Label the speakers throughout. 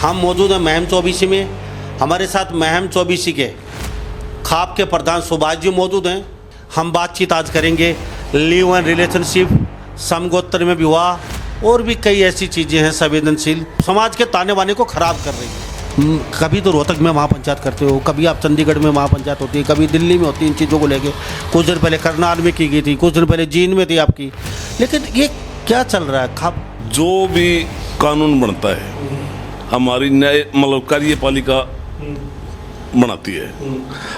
Speaker 1: हम मौजूद हैं महम 24 में। हमारे साथ महम 24 के खाप के प्रधान सुभाष जी मौजूद हैं। हम बातचीत आज करेंगे लिव एंड रिलेशनशिप, समगोत्र में विवाह और भी कई ऐसी चीज़ें हैं संवेदनशील, समाज के ताने बाने को खराब कर रही हैं। कभी तो रोहतक में महापंचायत करते हो, कभी आप चंडीगढ़ में महापंचायत होती है, कभी दिल्ली में होती है इन चीज़ों को लेके। कुछ दिन पहले करनाल में की गई थी, कुछ दिन पहले जींद में थी आपकी। लेकिन ये क्या चल रहा है? खाप
Speaker 2: जो भी कानून बनता है हमारी न्याय मतलब कार्यपालिका बनाती है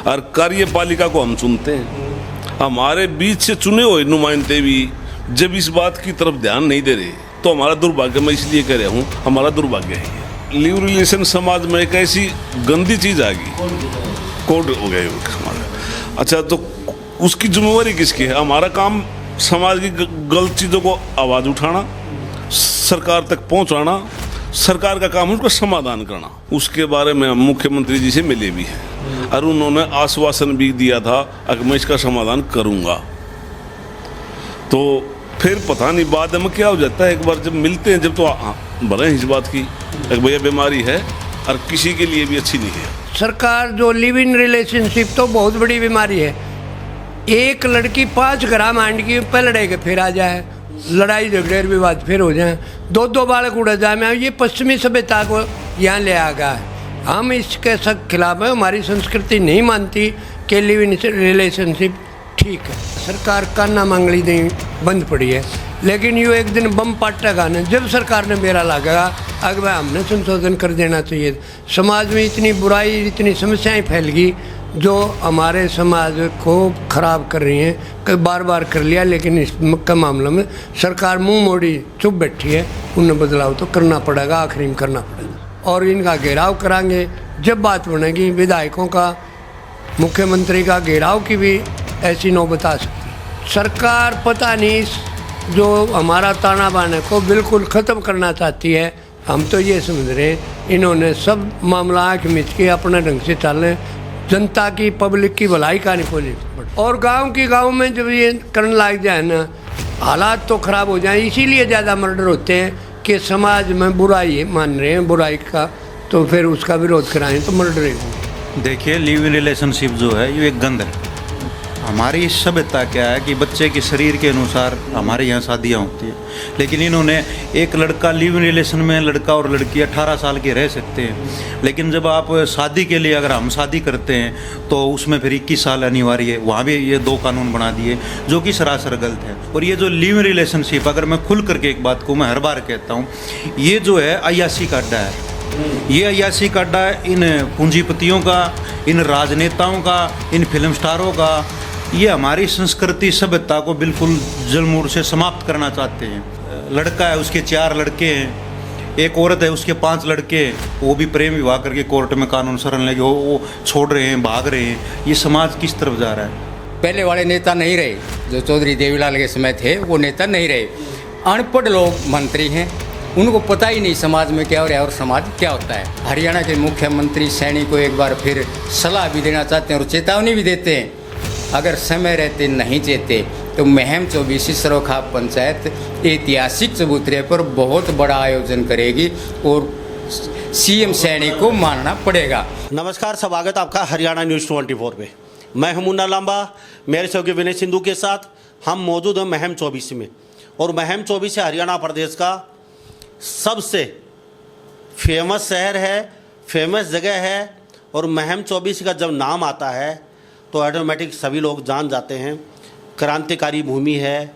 Speaker 2: और कार्यपालिका को हम चुनते हैं। हमारे बीच से चुने हुए नुमाइंदे भी जब इस बात की तरफ ध्यान नहीं दे रहे तो हमारा दुर्भाग्य, मैं इसलिए कह रहा हूँ हमारा दुर्भाग्य है। लिव रिलेशन समाज में एक ऐसी गंदी चीज आ गई, कोड हो गया समाज। अच्छा, तो उसकी जिम्मेवारी किसकी है? हमारा काम समाज की गलत चीज़ों को आवाज़ उठाना, सरकार तक पहुंचाना, सरकार का काम उसका समाधान करना। उसके बारे में हम मुख्यमंत्री जी से मिले भी हैं और उन्होंने आश्वासन भी दिया था कि मैं इसका समाधान करूंगा। तो फिर पता नहीं बाद में क्या हो जाता है। एक बार जब मिलते हैं जब तो भले इस बात की भैया बीमारी है और किसी के लिए भी अच्छी नहीं है।
Speaker 3: सरकार जो लिव इन रिलेशनशिप तो बहुत बड़ी बीमारी है। एक लड़की 5 ग्राम आंटी पे लड़ेगा फिर आ जाए, लड़ाई झगड़े विवाद फिर हो जाए, 2 बालक उड़ जाए में। ये पश्चिमी सभ्यता को यहाँ ले आ गया है। हम इसके सब खिलाफ है। हमारी संस्कृति नहीं मानती कि लिव इन रिलेशनशिप ठीक है। सरकार काना मांगली नहीं बंद पड़ी है, लेकिन ये एक दिन बम पाटेगा ना जब सरकार ने मेरा लगेगा अगर हमने संशोधन कर देना चाहिए। समाज में इतनी बुराई, इतनी समस्याएं फैल गई जो हमारे समाज को खराब कर रही हैं। कई बार कर लिया, लेकिन इस का मामला में सरकार मुंह मोड़ी चुप बैठी है। उन्हें बदलाव तो करना पड़ेगा, आखिरी में करना पड़ेगा। और इनका घेराव कराएंगे जब बात बनेगी। विधायकों का, मुख्यमंत्री का घेराव की भी ऐसी नौबत आ सकती है। सरकार पता नहीं जो हमारा ताना बाने को बिल्कुल ख़त्म करना चाहती है। हम तो ये समझ रहे हैं इन्होंने सब मामला आँख मिच के अपने ढंग से चलें, जनता की, पब्लिक की भलाई का नहीं खोली। और गांव में जब ये करने लग जाए ना, हालात तो ख़राब हो जाए। इसीलिए ज़्यादा मर्डर होते हैं कि समाज में बुराई मान रहे हैं, बुराई का, तो फिर उसका विरोध कराएं तो मर्डर ही।
Speaker 4: देखिए, लिव इन रिलेशनशिप जो है ये एक गंध है। हमारी सभ्यता क्या है कि बच्चे के शरीर के अनुसार हमारे यहाँ शादियाँ होती हैं, लेकिन इन्होंने एक लड़का लिव इन रिलेशन में, लड़का और लड़की 18 साल के रह सकते हैं, लेकिन जब आप शादी के लिए अगर हम शादी करते हैं तो उसमें फिर 21 साल अनिवार्य है। वहाँ भी ये 2 कानून बना दिए जो कि सरासर गलत है। और ये जो लिव इन रिलेशनशिप, अगर मैं खुल करके एक बात को मैं हर बार कहता हूँ, ये जो है अय्यासी का अड्डा है। ये अय्यासी का अड्डा इन पूंजीपतियों का, इन राजनेताओं का, इन फिल्म स्टारों का। ये हमारी संस्कृति सभ्यता को बिल्कुल जलमूल से समाप्त करना चाहते हैं। लड़का है, उसके 4 लड़के हैं, एक औरत है, उसके 5 लड़के, वो भी प्रेम विवाह करके कोर्ट में कानून शरण लेके वो छोड़ रहे हैं, भाग रहे हैं। ये समाज किस तरफ जा रहा है?
Speaker 5: पहले वाले नेता नहीं रहे, जो चौधरी देवीलाल के समय थे वो नेता नहीं रहे। अनपढ़ लोग मंत्री हैं, उनको पता ही नहीं समाज में क्या हो रहा है और समाज क्या होता है। हरियाणा के मुख्यमंत्री सैनी को एक बार फिर सलाह भी देना चाहते हैं और चेतावनी भी देते हैं, अगर समय रहते नहीं चेते तो महम 24 सरोखा पंचायत ऐतिहासिक चबूतरे पर बहुत बड़ा आयोजन करेगी और सीएम सैनी को मानना पड़ेगा।
Speaker 1: नमस्कार, स्वागत आपका हरियाणा न्यूज़ 24 पे। मैं हूं मुन्ना लांबा, मेरे सहयोगी विनय सिंधु के साथ हम मौजूद हैं महम 24 में। और महम 24 हरियाणा प्रदेश का सबसे फेमस शहर है, फेमस जगह है। और महम 24 का जब नाम आता है तो ऑटोमेटिक सभी लोग जान जाते हैं, क्रांतिकारी भूमि है।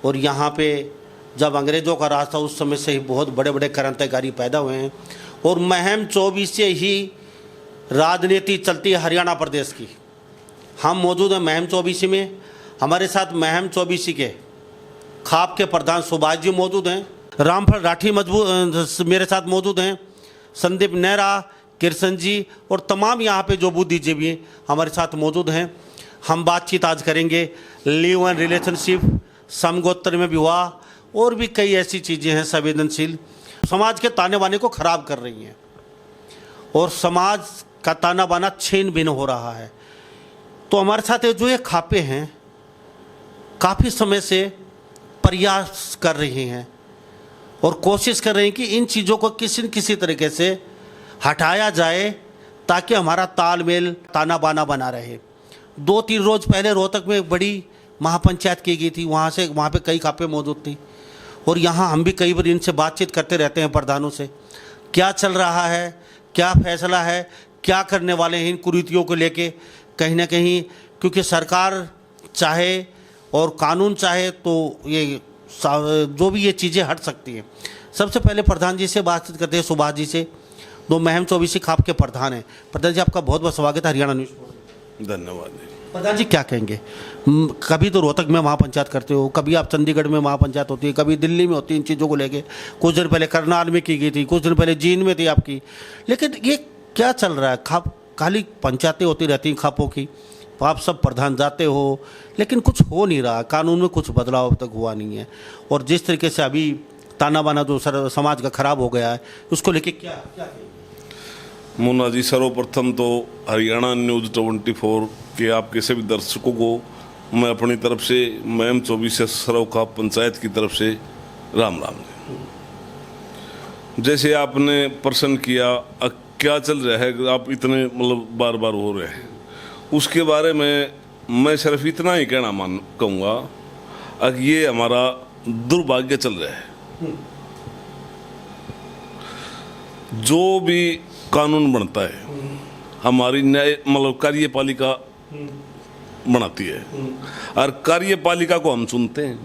Speaker 1: और यहाँ पे जब अंग्रेज़ों का राज था उस समय से ही बहुत बड़े बड़े क्रांतिकारी पैदा हुए हैं। और महम 24 से ही राजनीति चलती है हरियाणा प्रदेश की। हम मौजूद हैं महम 24 में। हमारे साथ महम 24 के खाप के प्रधान सुभाष जी मौजूद हैं, रामफल राठी मेरे साथ मौजूद हैं, संदीप नेहरा, कृष्ण जी और तमाम यहाँ पे जो बुद्धिजीवी हैं हमारे साथ मौजूद हैं। हम बातचीत आज करेंगे लिव एंड रिलेशनशिप, समगोत्र में विवाह और भी कई ऐसी चीज़ें हैं संवेदनशील, समाज के ताने बाने को खराब कर रही हैं। और समाज का ताना बाना छीन भिन्न हो रहा है। तो हमारे साथ जो ये खापे हैं काफ़ी समय से प्रयास कर रही हैं और कोशिश कर रहे हैं कि इन चीज़ों को किसी न किसी तरीके से हटाया जाए ताकि हमारा तालमेल ताना बाना बना रहे। 2-3 रोज पहले रोहतक में एक बड़ी महापंचायत की गई थी, वहाँ पे कई खापे मौजूद थी और यहाँ हम भी कई बार इनसे बातचीत करते रहते हैं प्रधानों से, क्या चल रहा है, क्या फैसला है, क्या करने वाले हैं इन कुरीतियों को लेके। कहीं ना कहीं क्योंकि सरकार चाहे और कानून चाहे तो ये जो भी ये चीज़ें हट सकती हैं। सबसे पहले प्रधान जी से बातचीत करते हैं, सुभाष जी से, जो महम 24 खाप के प्रधान हैं। प्रधान जी आपका बहुत बहुत स्वागत है हरियाणा न्यूज़ पर।
Speaker 2: धन्यवाद जी।
Speaker 1: प्रधान जी क्या कहेंगे, कभी तो रोहतक में महापंचायत करते हो, कभी आप चंडीगढ़ में महापंचायत होती है, कभी दिल्ली में होती है इन चीज़ों को लेके, कुछ दिन पहले करनाल में की गई थी, कुछ दिन पहले जींद में थी आपकी, लेकिन ये क्या चल रहा है? खाप खाली पंचायतें होती रहती हैं खापों की, आप सब प्रधान जाते हो, लेकिन कुछ हो नहीं रहा, कानून में कुछ बदलाव अब तक हुआ नहीं है। और जिस तरीके से अभी ताना बाना जो समाज का खराब हो गया है, उसको लेके क्या कहेंगे?
Speaker 2: मुन्ना जी, सर्वप्रथम तो हरियाणा न्यूज़ 24 के आपके सभी दर्शकों को मैं अपनी तरफ से महम 24 सरौखा पंचायत की तरफ से राम राम। जैसे आपने प्रश्न किया क्या चल रहा है, आप इतने मतलब बार बार हो रहे हैं, उसके बारे में मैं सिर्फ इतना ही कहूँगा कि ये हमारा दुर्भाग्य चल रहा है। जो भी कानून बनता है हमारी न्याय मतलब कार्यपालिका बनाती है और कार्यपालिका को हम सुनते हैं।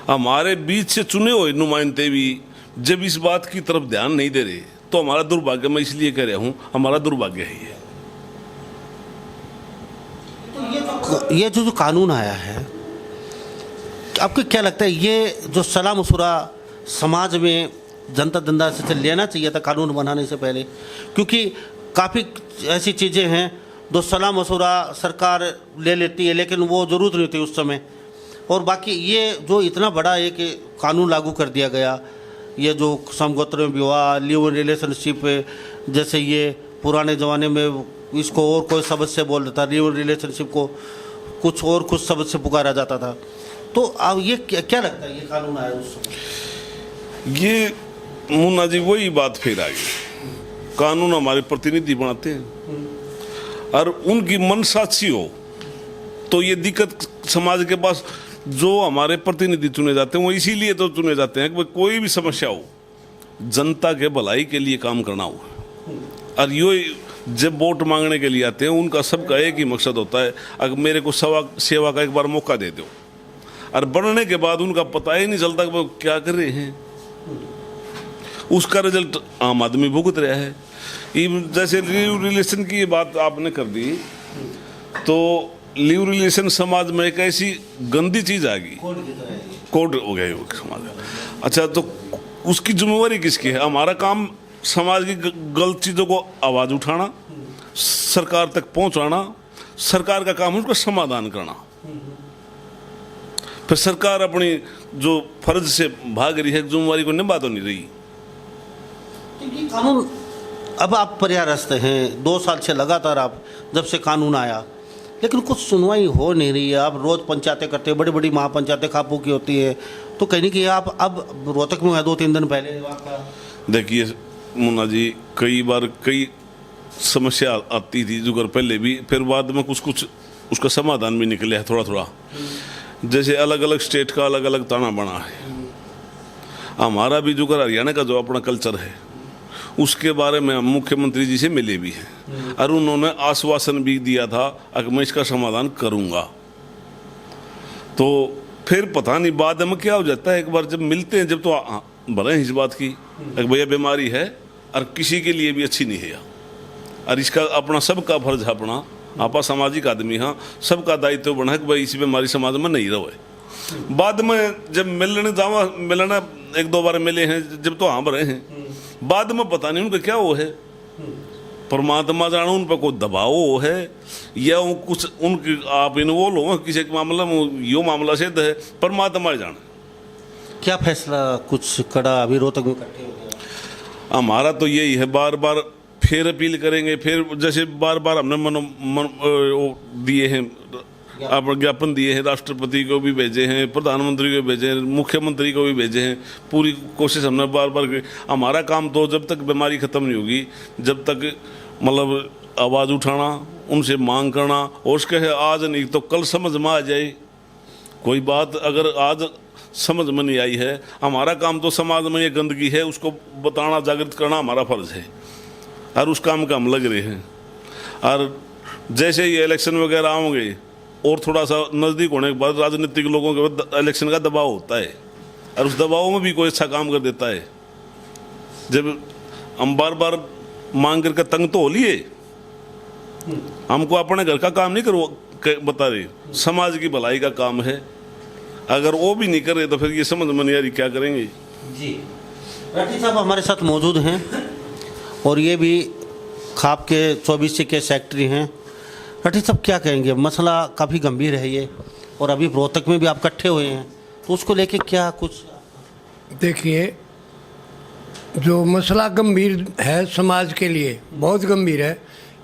Speaker 2: हमारे बीच से चुने हुए नुमाइंदे भी जब इस बात की तरफ ध्यान नहीं दे रहे तो हमारा दुर्भाग्य, मैं इसलिए कह रहा हूँ हमारा दुर्भाग्य ही है।
Speaker 1: तो ये जो कानून आया है, आपको क्या लगता है ये जो सलाह मशुरा समाज में जनता दंदा से लेना चाहिए था कानून बनाने से पहले? क्योंकि काफ़ी ऐसी चीज़ें हैं जो सलाह मशुरा सरकार ले लेती है, लेकिन वो ज़रूरत नहीं थी उस समय। और बाकी ये जो इतना बड़ा एक कानून लागू कर दिया गया, ये जो समगोत्र विवाह, लिव इन रिलेशनशिप, जैसे ये पुराने ज़माने में इसको और कोई शब्द से बोल देता, लिव इन रिलेशनशिप को कुछ शब्द से पुकारा जाता था। तो अब ये क्या लगता है ये कानून आया उस समय?
Speaker 2: ये मुन्ना जी वही बात फिर आ गई, कानून हमारे प्रतिनिधि बनाते हैं और उनकी मनसा अच्छी हो तो ये दिक्कत समाज के पास, जो हमारे प्रतिनिधि चुने जाते हैं वो इसीलिए तो चुने जाते हैं कि कोई भी समस्या हो जनता के भलाई के लिए काम करना हो। और ये जब वोट मांगने के लिए आते हैं उनका सबका एक ही मकसद होता है, अगर मेरे को सेवा का एक बार मौका दे दो, और बनने के बाद उनका पता ही नहीं चलता कि वो क्या कर रहे हैं। उसका रिजल्ट आम आदमी भुगत रहा है। जैसे लिव रिलेशन की बात आपने कर दी, तो लिव रिलेशन समाज में एक ऐसी गंदी चीज आ गई, कोड हो गया वो समाज। अच्छा, तो उसकी जिम्मेवारी किसकी है? हमारा काम समाज की गलत चीज़ों को आवाज़ उठाना, सरकार तक पहुंचाना, सरकार का काम है उसका समाधान करना। फिर सरकार अपनी जो फर्ज से भाग रही है, जिम्मेवारी को निभा तो नहीं रही।
Speaker 1: ये कानून, अब आप प्रयासरत हैं 2 साल से लगातार, आप जब से कानून आया, लेकिन कुछ सुनवाई हो नहीं रही है। आप रोज़ पंचायतें करते हैं, बड़ी बड़ी महापंचायतें खापों की होती है, तो कहीं नहीं कि आप अब रोहतक में 2-3 दिन पहले
Speaker 2: देखिए मुन्ना जी, कई बार कई समस्या आती थी जो पहले भी, फिर बाद में कुछ उसका समाधान भी निकले है थोड़ा थोड़ा। जैसे अलग अलग स्टेट का अलग अलग ताना बना है, हमारा भी जो हरियाणा का जो अपना कल्चर है उसके बारे में हम मुख्यमंत्री जी से मिले भी हैं और उन्होंने आश्वासन भी दिया था कि मैं इसका समाधान करूंगा। तो फिर पता नहीं बाद में क्या हो जाता है, एक बार जब मिलते हैं जब तो भले ही इस बात की भैया बीमारी है और किसी के लिए भी अच्छी नहीं है, और इसका अपना सबका फर्ज है, अपना आपा सामाजिक आदमी, हाँ सबका दायित्व बना है कि भाई इसी बीमारी समाज में नहीं रहे। बाद में जब मिलना 1-2 बार मिले हैं जब तो हाँ रहे हैं, बाद में पता नहीं उनका क्या वो है, परमात्मा जानो उन पर कोई दबाव है या वो कुछ उनके आप इन्वॉल्व हो किसी के मामला में, यो मामला सिद्ध है, परमात्मा जाने।
Speaker 1: क्या फैसला कुछ कड़ा अभी रोहतक में इकट्ठे हो गया?
Speaker 2: हमारा तो यही है, बार बार फिर अपील करेंगे, फिर जैसे बार बार हमने दिए हैं आप ज्ञापन दिए हैं, राष्ट्रपति को भी भेजे हैं, प्रधानमंत्री को भेजे हैं, मुख्यमंत्री को भी भेजे हैं। पूरी कोशिश हमने बार बार की। हमारा काम तो जब तक बीमारी ख़त्म नहीं होगी, जब तक मतलब आवाज़ उठाना, उनसे मांग करना, और उसके आज नहीं तो कल समझ में आ जाए कोई बात। अगर आज समझ में नहीं आई है, हमारा काम तो समाज में ये गंदगी है उसको बताना, जागृत करना हमारा फर्ज है, और उस काम का हम लग रहे हैं। और जैसे ये इलेक्शन वगैरह होंगे और थोड़ा सा नज़दीक होने के बाद राजनीतिक लोगों के बाद इलेक्शन का दबाव होता है, और उस दबाव में भी कोई अच्छा काम कर देता है। जब हम बार बार मांग करके तंग तो हो लिए, हमको अपने घर का काम नहीं बता रहे, समाज की भलाई का काम है। अगर वो भी नहीं कर रहे तो फिर ये समझ में नहीं आ रही क्या करेंगे।
Speaker 1: जी, राठी साहब हमारे साथ मौजूद हैं, और ये भी खाप के 24 के सेक्रेटरी हैं। राठी साहब क्या कहेंगे, मसला काफ़ी गंभीर है ये, और अभी रोहतक में भी आप इकट्ठे हुए हैं, तो उसको लेके क्या कुछ?
Speaker 3: देखिए, जो मसला गंभीर है समाज के लिए, बहुत गंभीर है,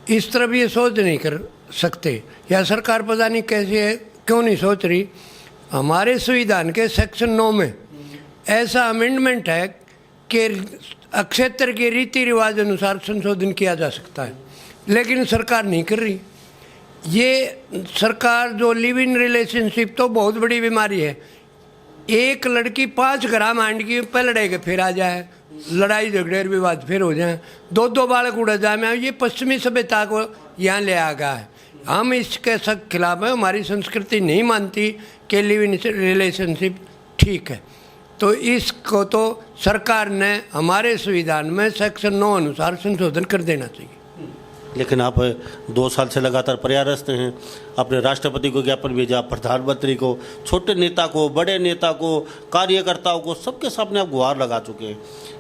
Speaker 3: इस तरफ ये सोच नहीं कर सकते, या सरकार पता नहीं कैसे है, क्यों नहीं सोच रही। हमारे संविधान के सेक्शन 9 में ऐसा अमेंडमेंट है कि क्षेत्र के रीति रिवाज अनुसार संशोधन किया जा सकता है, लेकिन सरकार नहीं कर रही। ये सरकार जो लिव इन रिलेशनशिप तो बहुत बड़ी बीमारी है। एक लड़की 5 ग्राम आंटी पे लड़ेगा फिर आ जाए, लड़ाई झगड़े और विवाद फिर हो जाए, 2 बालक उड़ जाए। ये पश्चिमी सभ्यता को यहाँ ले आ गया है। हम इसके सख्त खिलाफ हैं। हमारी संस्कृति नहीं मानती कि लिव इन रिलेशनशिप ठीक है, तो इसको तो सरकार ने हमारे संविधान में सेक्शन 9 अनुसार संशोधन कर देना चाहिए।
Speaker 1: लेकिन आप 2 साल से लगातार प्रयासरत हैं, अपने राष्ट्रपति को ज्ञापन भेजा, प्रधानमंत्री को, छोटे नेता को, बड़े नेता को, कार्यकर्ताओं को, सबके सामने आप गुहार लगा चुके हैं।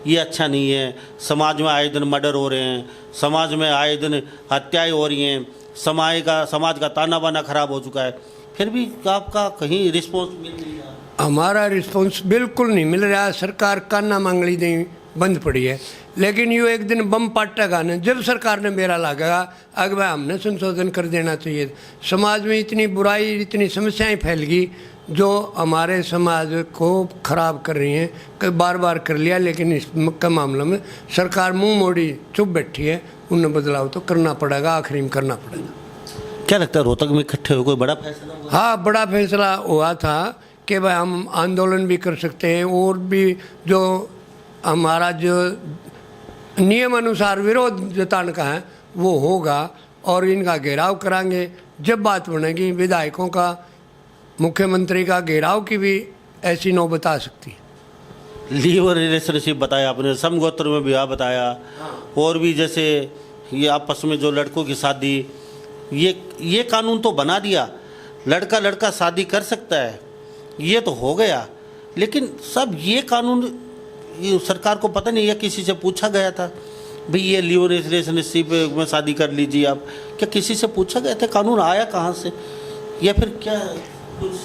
Speaker 1: ये अच्छा नहीं है, समाज में आए दिन मर्डर हो रहे हैं, समाज में आए दिन हत्याएं हो रही हैं, समाज का ताना बाना खराब हो चुका है, फिर भी आपका कहीं रिस्पॉन्स मिल नहीं रहा? हमारा
Speaker 3: रिस्पॉन्स बिल्कुल नहीं मिल रहा। सरकार काना मांगली दें बंद पड़ी है, लेकिन यो एक दिन बम पाटेगा ना, जब सरकार ने मेरा लगा अगर हमने संशोधन कर देना चाहिए। समाज में इतनी बुराई, इतनी समस्याएं फैल गई जो हमारे समाज को खराब कर रही हैं। कई बार कर लिया, लेकिन इस का मामला में सरकार मुंह मोड़ी चुप बैठी है। उन्हें बदलाव तो करना पड़ेगा, आखिरी में करना पड़ेगा।
Speaker 1: क्या लगता है, रोहतक में इकट्ठे हुए कोई बड़ा फैसला हुआ?
Speaker 3: हाँ, बड़ा फैसला हुआ था कि भाई हम आंदोलन भी कर सकते हैं, और भी जो हमारा जो नियम अनुसार विरोध जताने का है वो होगा, और इनका घेराव कराएंगे। जब बात बनेगी विधायकों का, मुख्यमंत्री का घेराव की भी ऐसी नौबत आ सकती है।
Speaker 1: लीव रिलेशनशिप बताया आपने, समगोत्र में विवाह बताया, और भी जैसे ये आपस में जो लड़कों की शादी, ये कानून तो बना दिया, लड़का शादी कर सकता है, ये तो हो गया। लेकिन सब ये कानून ये सरकार को पता नहीं, या किसी से पूछा गया था भाई ये लिव रिलेशनशिप में शादी कर लीजिए आप, क्या किसी से पूछा गया था? कानून आया कहाँ से, या फिर क्या?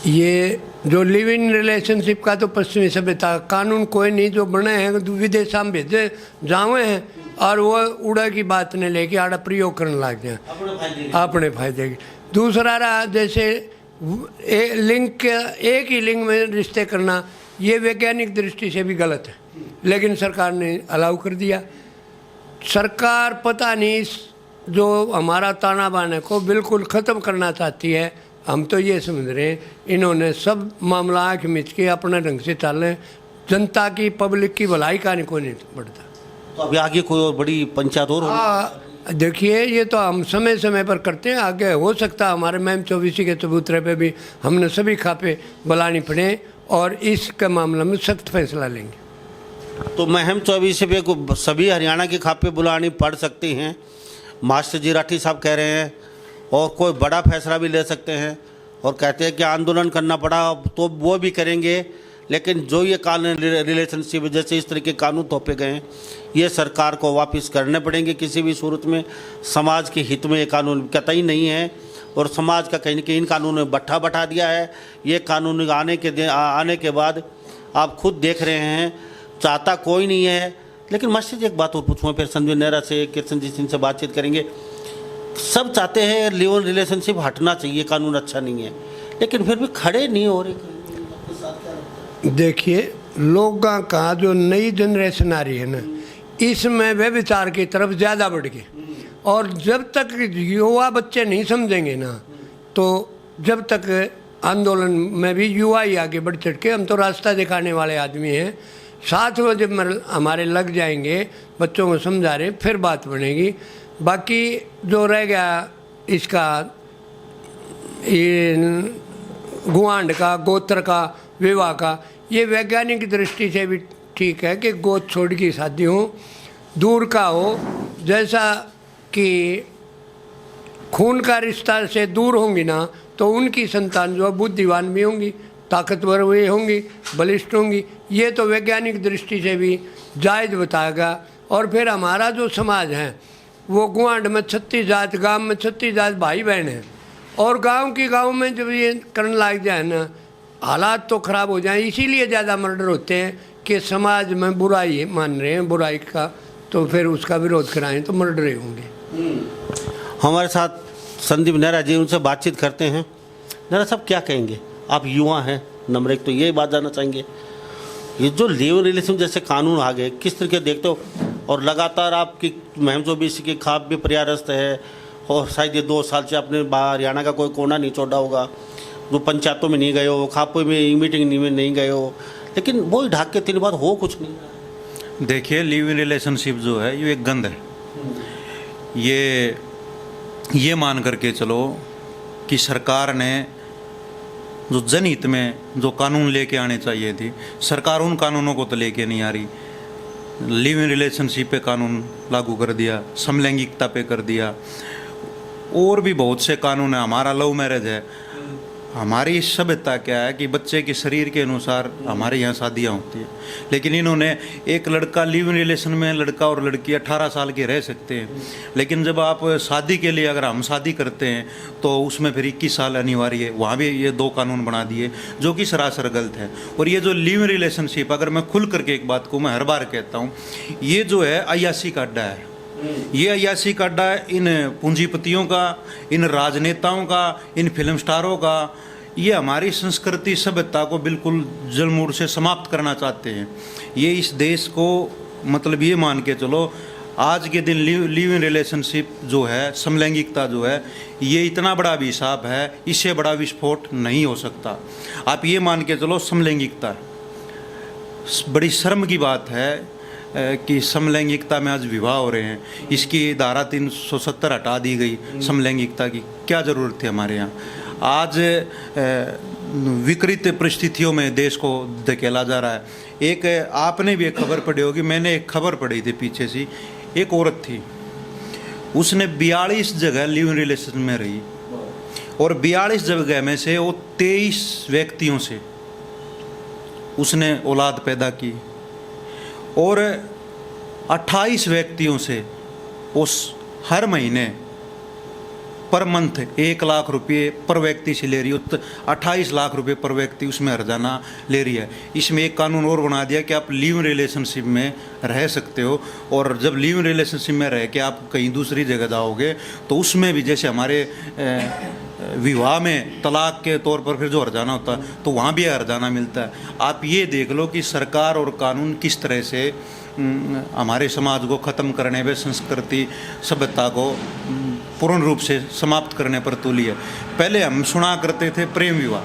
Speaker 3: ये जो लिव इन रिलेशनशिप का तो पश्चिमी सभ्यता कानून कोई नहीं, जो बने हैं विदेश में भेजे जावे हैं, और वो उड़ा की बात ने लेके आड़ा प्रयोग करने लग जाए अपने फायदे की। दूसरा रहा जैसे एक ही लिंग में रिश्ते करना, ये वैज्ञानिक दृष्टि से भी गलत है, लेकिन सरकार ने अलाउ कर दिया। सरकार पता नहीं जो हमारा ताना बाना को बिल्कुल ख़त्म करना चाहती है। हम तो ये समझ रहे हैं इन्होंने सब मामला आँख मिच के अपने ढंग से चलें, जनता की, पब्लिक की भलाई का नहीं कोई नहीं बढ़ता।
Speaker 1: तो अभी आगे कोई और बड़ी पंचायत और
Speaker 3: हाँ, देखिए ये तो हम समय समय पर करते हैं, आगे हो सकता है हमारे मैम 24 के चबूतरे पे भी हमने सभी खापे बुलानी पड़े, और इसके मामले में सख्त फैसला लेंगे।
Speaker 1: तो महम 24 पे को सभी हरियाणा की खापे बुलानी पड़ सकती हैं, मास्टर जी राठी साहब कह रहे हैं, और कोई बड़ा फैसला भी ले सकते हैं, और कहते हैं कि आंदोलन करना पड़ा तो वो भी करेंगे। लेकिन जो ये कानून रिलेशनशिप जैसे इस तरह के कानून थोपे गए हैं, ये सरकार को वापस करने पड़ेंगे किसी भी सूरत में। समाज के हित में ये कानून कतई नहीं है, और समाज का कहीं न कहीं इन कानूनों ने बैठा दिया है। ये कानून आने के बाद आप खुद देख रहे हैं, चाहता कोई नहीं है। लेकिन मास्टर जी एक बात और पूछूँगा, फिर संजय नेहरा से, कृष्ण जी सिंह से बातचीत करेंगे। सब चाहते हैं लिव इन रिलेशनशिप हटना चाहिए, कानून अच्छा नहीं है, लेकिन फिर भी खड़े नहीं हो रहे।
Speaker 3: देखिए, लोगों का जो नई जनरेशन आ रही है ना, इसमें वे विचार की तरफ ज़्यादा बढ़ गए। और जब तक युवा बच्चे नहीं समझेंगे ना, तो जब तक आंदोलन में भी युवा ही आगे बढ़ चढ़ के, हम तो रास्ता दिखाने वाले आदमी हैं, साथ में जब हमारे लग जाएंगे, बच्चों को समझा रहे, फिर बात बनेगी। बाकी जो रह गया इसका ये गुआंड का, गोत्र का, विवाह का, ये वैज्ञानिक दृष्टि से भी ठीक है कि गोद छोड़ की शादी हो, दूर का हो। जैसा कि खून का रिश्ता से दूर होंगी ना, तो उनकी संतान जो है बुद्धिवान भी होंगी, ताकतवर हुई होंगी, बलिष्ठ होंगी। ये तो वैज्ञानिक दृष्टि से भी जायज़ बताएगा। और फिर हमारा जो समाज है वो गुआंड में 36 जात, गांव में 36 जात भाई बहन हैं, और गांव में जब ये करने लग जाए ना, हालात तो ख़राब हो जाएं। इसीलिए ज़्यादा मर्डर होते हैं कि समाज में बुराई मान रहे हैं, बुराई का, तो फिर उसका विरोध कराएं तो मर्डर ही होंगे।
Speaker 1: हमारे साथ संदीप नेहरा जी, उनसे बातचीत करते हैं। नेहरा साहब, क्या कहेंगे? आप युवा हैं, नंबर एक तो ये बात जानना चाहेंगे, ये जो लिव इन रिलेशन जैसे कानून आ गए, किस तरीके देखते हो? और लगातार आपकी मुहिम जो BC की खाप भी प्रयासरत है, और शायद ये 2 साल से आपने हरियाणा का कोई कोना नहीं छोड़ा होगा, जो पंचायतों में नहीं गए हो, खापों में मीटिंग में नहीं गए हो, लेकिन वो ढाक के 3 बार हो कुछ नहीं।
Speaker 4: देखिए, लिव इन रिलेशनशिप जो है ये एक गंद है। ये मान करके चलो कि सरकार ने जो जनहित में जो कानून लेके आने चाहिए थी, सरकार उन कानूनों को तो लेके नहीं आ रही। लिव इन रिलेशनशिप पे कानून लागू कर दिया, समलैंगिकता पे कर दिया, और भी बहुत से कानून है। हमारा लव मैरिज है। हमारी सभ्यता क्या है कि बच्चे के शरीर के अनुसार हमारे यहाँ शादियाँ होती है, लेकिन इन्होंने एक लड़का लिव इन रिलेशन में, लड़का और लड़की 18 साल के रह सकते हैं, लेकिन जब आप शादी के लिए अगर हम शादी करते हैं तो उसमें फिर 21 साल अनिवार्य है। वहाँ भी ये 2 कानून बना दिए जो कि सरासर गलत है। और ये जो लिव इन रिलेशनशिप, अगर मैं खुल करके एक बात को मैं हर बार कहता हूँ, ये जो है अय्यासी का अड्डा है। ये अय्यासी का अड्डा इन पूंजीपतियों का, इन राजनेताओं का, इन फिल्म स्टारों का। ये हमारी संस्कृति सभ्यता को बिल्कुल जड़मूल से समाप्त करना चाहते हैं। ये इस देश को, मतलब ये मान के चलो, आज के दिन लिव इन रिलेशनशिप जो है, समलैंगिकता जो है, ये इतना बड़ा अभिशाप है, इससे बड़ा विस्फोट नहीं हो सकता। आप ये मान के चलो, समलैंगिकता बड़ी शर्म की बात है कि समलैंगिकता में आज विवाह हो रहे हैं। इसकी धारा 370 हटा दी गई। समलैंगिकता की क्या ज़रूरत थी हमारे यहाँ? आज विकृत परिस्थितियों में देश को धकेला जा रहा है। एक आपने भी एक खबर पढ़ी होगी, मैंने एक खबर पढ़ी थी पीछे से। एक औरत थी, उसने 42 जगह लिव इन रिलेशन में रही, और 42 जगह में से वो 23 व्यक्तियों से उसने औलाद पैदा की, और 28 व्यक्तियों से उस हर महीने पर मंथ 1 लाख रुपये पर व्यक्ति से ले रही है। 28 लाख रुपये पर व्यक्ति उसमें हर्जाना ले रही है। इसमें एक कानून और बना दिया कि आप लिव इन रिलेशनशिप में रह सकते हो, और जब लिव इन रिलेशनशिप में रह के आप कहीं दूसरी जगह जाओगे तो उसमें भी, जैसे हमारे विवाह में तलाक के तौर पर फिर जो हर्जाना होता है, तो वहाँ भी हर्जाना मिलता है। आप ये देख लो कि सरकार और कानून किस तरह से हमारे समाज को ख़त्म करने में, संस्कृति सभ्यता को पूर्ण रूप से समाप्त करने पर तुली है। पहले हम सुना करते थे प्रेम विवाह,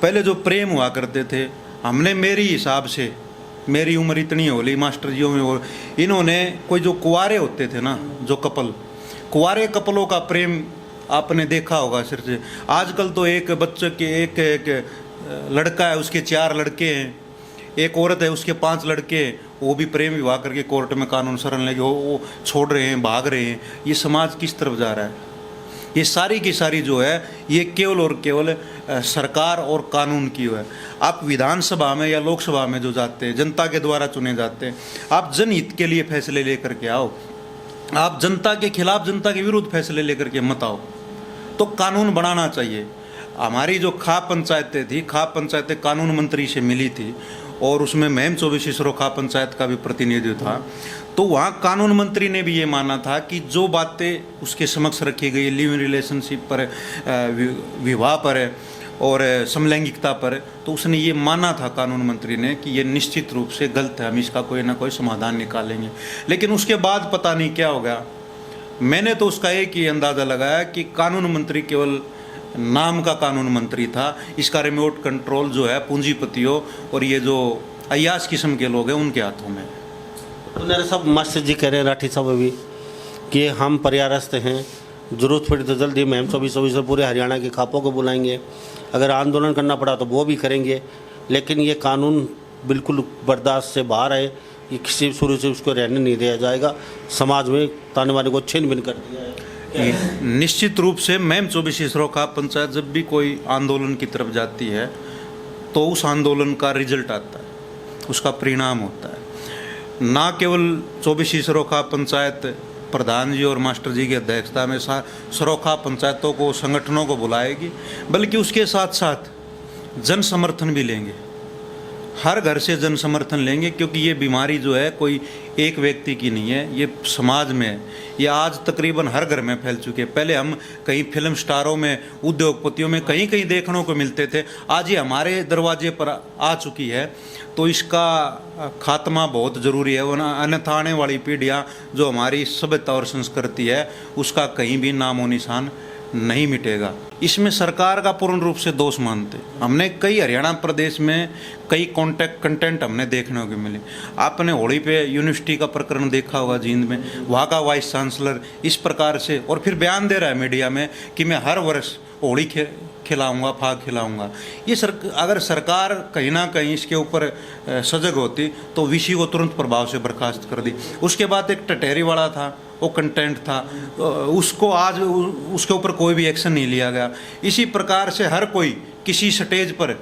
Speaker 4: पहले जो प्रेम हुआ करते थे, हमने, मेरी हिसाब से, मेरी उम्र इतनी हो ली मास्टर जी में, और इन्होंने कोई जो कुंवारे होते थे ना, जो कपल, कुंवारे कपलों का प्रेम आपने देखा होगा सिर्फ से। आजकल तो एक बच्चे के एक लड़का है, उसके 4 लड़के हैं, एक औरत है, उसके 5 लड़के हैं, वो भी प्रेम विवाह करके कोर्ट में कानून शरण लेके वो छोड़ रहे हैं, भाग रहे हैं। ये समाज किस तरफ जा रहा है? ये सारी की सारी जो है, ये केवल और केवल सरकार और कानून की है। आप विधानसभा में या लोकसभा में जो जाते हैं, जनता के द्वारा चुने जाते हैं, आप जनहित के लिए फैसले लेकर के आओ। आप जनता के खिलाफ, जनता के विरुद्ध फैसले लेकर के मत आओ। तो कानून बनाना चाहिए। हमारी जो खाप पंचायतें थी, खाप पंचायतें कानून मंत्री से मिली थी, और उसमें महम चौबीसी सरोखा पंचायत का भी प्रतिनिधित्व था, तो वहाँ कानून मंत्री ने भी ये माना था कि जो बातें उसके समक्ष रखी गई लिव इन रिलेशनशिप पर, विवाह पर और समलैंगिकता पर, तो उसने ये माना था कानून मंत्री ने कि ये निश्चित रूप से गलत है, हम इसका कोई ना कोई समाधान निकालेंगे। लेकिन उसके बाद पता नहीं क्या हो गया। मैंने तो उसका एक ही अंदाज़ा लगाया कि कानून मंत्री केवल नाम का कानून मंत्री था, इसका रिमोट कंट्रोल जो है पूंजीपतियों और ये जो अयास किस्म के लोग हैं उनके हाथों में।
Speaker 1: तो मेरे सब मास्टर जी कह रहे हैं, राठी साहब अभी, कि हम प्रयासरत हैं, जरूरत पड़ी तो जल्दी महम 24 से पूरे हरियाणा के खापों को बुलाएंगे, अगर आंदोलन करना पड़ा तो वो भी करेंगे, लेकिन ये कानून बिल्कुल बर्दाश्त से बाहर है, ये किसी शुरू से उसको रहने नहीं दिया जाएगा, समाज में ताने वाले को छिन भिन कर दिया है।
Speaker 4: निश्चित रूप से महम 24 सरोखा पंचायत जब भी कोई आंदोलन की तरफ जाती है तो उस आंदोलन का रिजल्ट आता है, उसका परिणाम होता है। ना केवल 24 सरोखा पंचायत प्रधान जी और मास्टर जी की अध्यक्षता में सरोखा पंचायतों को, संगठनों को बुलाएगी, बल्कि उसके साथ साथ जन समर्थन भी लेंगे, हर घर से जन समर्थन लेंगे, क्योंकि ये बीमारी जो है कोई एक व्यक्ति की नहीं है, ये समाज में है, ये आज तकरीबन हर घर में फैल चुके हैं। पहले हम कहीं फिल्म स्टारों में, उद्योगपतियों में कहीं कहीं देखने को मिलते थे, आज ये हमारे दरवाजे पर आ चुकी है, तो इसका खात्मा बहुत ज़रूरी है, वरना अन्यथा आने वाली पीढ़ियाँ जो हमारी सभ्यता और संस्कृति है उसका कहीं भी नामो निशान नहीं मिटेगा। इसमें सरकार का पूर्ण रूप से दोष मानते। हमने कई हरियाणा प्रदेश में कई कंटेंट हमने देखने को मिले। आपने होली पे यूनिवर्सिटी का प्रकरण देखा होगा जींद में, वहाँ का वाइस चांसलर इस प्रकार से और फिर बयान दे रहा है मीडिया में कि मैं हर वर्ष होली खिलाऊंगा, फाग खिलाऊंगा। ये अगर सरकार कहीं ना कहीं इसके ऊपर सजग होती तो वीसी को तुरंत प्रभाव से बर्खास्त कर दी। उसके बाद एक टटेरी वाला था, वो कंटेंट था, उसको आज उसके ऊपर कोई भी एक्शन नहीं लिया गया। इसी प्रकार से हर कोई किसी स्टेज पर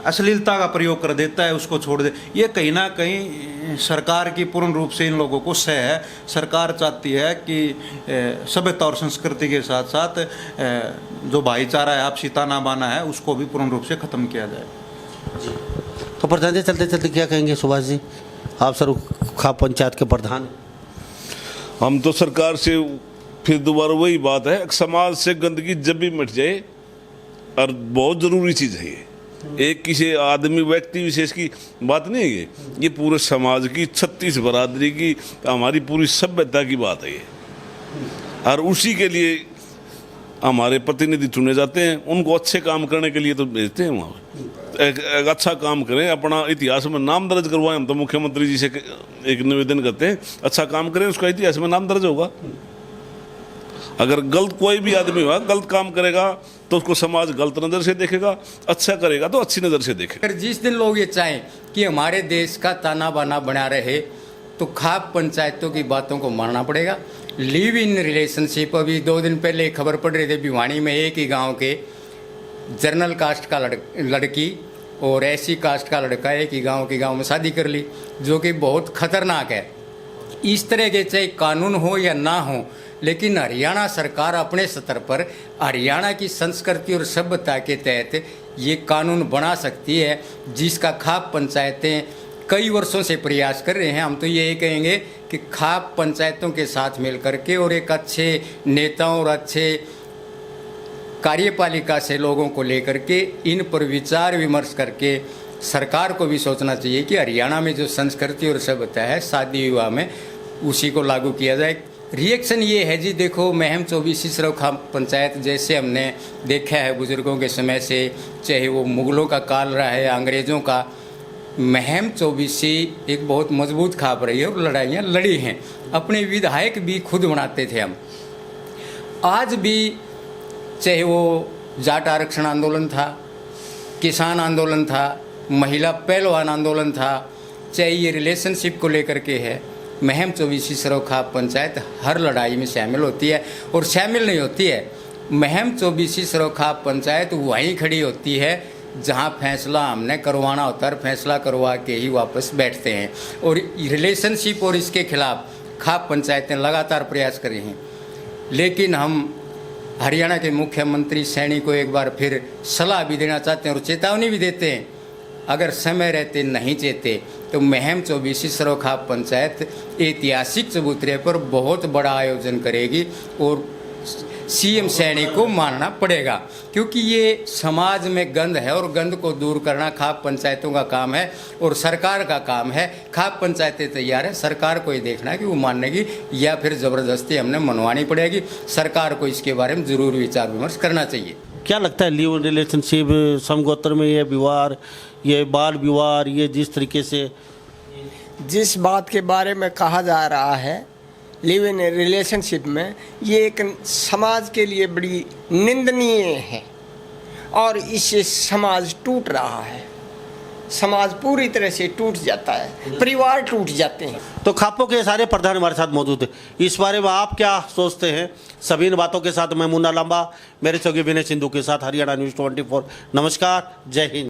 Speaker 4: अश्लीलता का प्रयोग कर देता है, उसको छोड़ दे। ये कहीं ना कहीं सरकार की पूर्ण रूप से इन लोगों को सह है। सरकार चाहती है कि सभ्यता और संस्कृति के साथ साथ जो भाईचारा है, आपसी ताना बाना है, उसको भी पूर्ण रूप से ख़त्म किया जाए।
Speaker 1: तो प्रधान जी चलते चलते क्या कहेंगे? सुभाष जी, आप सर खाप पंचायत के प्रधान हैं।
Speaker 2: हम तो सरकार से फिर दोबारा वही बात है, समाज से गंदगी जब भी मिट जाए, और बहुत ज़रूरी चीज़ है ये, एक किसी आदमी व्यक्ति विशेष की बात नहीं है ये पूरे समाज की, 36 बरादरी की, हमारी पूरी सभ्यता की बात है ये। और उसी के लिए हमारे प्रतिनिधि चुने जाते हैं, उनको अच्छे काम करने के लिए तो भेजते हैं वहाँ। एक अच्छा काम करें, अपना इतिहास में नाम दर्ज करवाएं। हम तो मुख्यमंत्री जी से एक निवेदन करते हैं, अच्छा काम करें, उसका इतिहास में नाम दर्ज होगा। अगर गलत कोई भी आदमी हुआ, गलत काम करेगा तो उसको समाज गलत नज़र से देखेगा, अच्छा करेगा तो अच्छी नज़र से देखेगा।
Speaker 5: अगर जिस दिन लोग ये चाहें कि हमारे देश का ताना बाना बना रहे तो खाप पंचायतों की बातों को मानना पड़ेगा। लिव इन रिलेशनशिप, अभी 2 दिन पहले खबर पड़ रही थी भिवानी में, एक ही गांव के जर्नल कास्ट का लड़की और एससी कास्ट का लड़का एक ही गांव में शादी कर ली, जो कि बहुत खतरनाक है। इस तरह के चाहे कानून हो या ना हो, लेकिन हरियाणा सरकार अपने स्तर पर हरियाणा की संस्कृति और सभ्यता के तहत ये कानून बना सकती है, जिसका खाप पंचायतें कई वर्षों से प्रयास कर रहे हैं। हम तो यही कहेंगे कि खाप पंचायतों के साथ मिल करके और एक अच्छे नेताओं और अच्छे कार्यपालिका से लोगों को लेकर के इन पर विचार विमर्श करके सरकार को भी सोचना चाहिए कि हरियाणा में जो संस्कृति और सभ्यता है शादी विवाह में, उसी को लागू किया जाए। रिएक्शन ये है जी, देखो महम 24 सरोखा पंचायत जैसे हमने देखा है बुजुर्गों के समय से, चाहे वो मुगलों का काल रहा है, अंग्रेज़ों का, महम 24 एक बहुत मजबूत खाप रही है और लड़ाइयाँ लड़ी हैं। अपने विधायक भी खुद बनाते थे हम। आज भी चाहे वो जाट आरक्षण आंदोलन था, किसान आंदोलन था, महिला पहलवान आंदोलन था, चाहे ये रिलेशनशिप को लेकर के है, महम 24 सरोखा पंचायत हर लड़ाई में शामिल होती है। और शामिल नहीं होती है, महम 24 सरोखा पंचायत वहीं खड़ी होती है जहां फैसला हमने करवाना होता है, फैसला करवा के ही वापस बैठते हैं। और रिलेशनशिप और इसके खिलाफ खाप पंचायतें लगातार प्रयास कर रही हैं। लेकिन हम हरियाणा के मुख्यमंत्री सैनी को एक बार फिर सलाह भी देना चाहते हैं और चेतावनी भी देते हैं अगर समय रहते नहीं चेते तो महम 24 सरोखाप पंचायत ऐतिहासिक चबूतरे पर बहुत बड़ा आयोजन करेगी और सीएम सैनी को मानना पड़ेगा, क्योंकि ये समाज में गंद है और गंद को दूर करना खाप पंचायतों का काम है और सरकार का काम है। खाप पंचायतें तैयार है, सरकार को ये देखना है कि वो मानेगी या फिर ज़बरदस्ती हमने मनवानी पड़ेगी। सरकार को इसके बारे में ज़रूर विचार विमर्श करना चाहिए।
Speaker 1: क्या लगता है लिव इन रिलेशनशिप समगोत्र में ये विवाह, ये बाल विवाह, ये जिस तरीके से
Speaker 6: जिस बात के बारे में कहा जा रहा है लिव इन रिलेशनशिप में, ये एक समाज के लिए बड़ी निंदनीय है और इससे समाज टूट रहा है। समाज पूरी तरह से टूट जाता है, परिवार टूट जाते हैं।
Speaker 1: तो खापों के सारे प्रधान हमारे साथ मौजूद हैं। इस बारे में आप क्या सोचते हैं? सभी इन बातों के साथ मैं मुन्ना लांबा, मेरे सहयोगी विनय सिंधु के साथ हरियाणा न्यूज़ 24। नमस्कार, जय हिंद।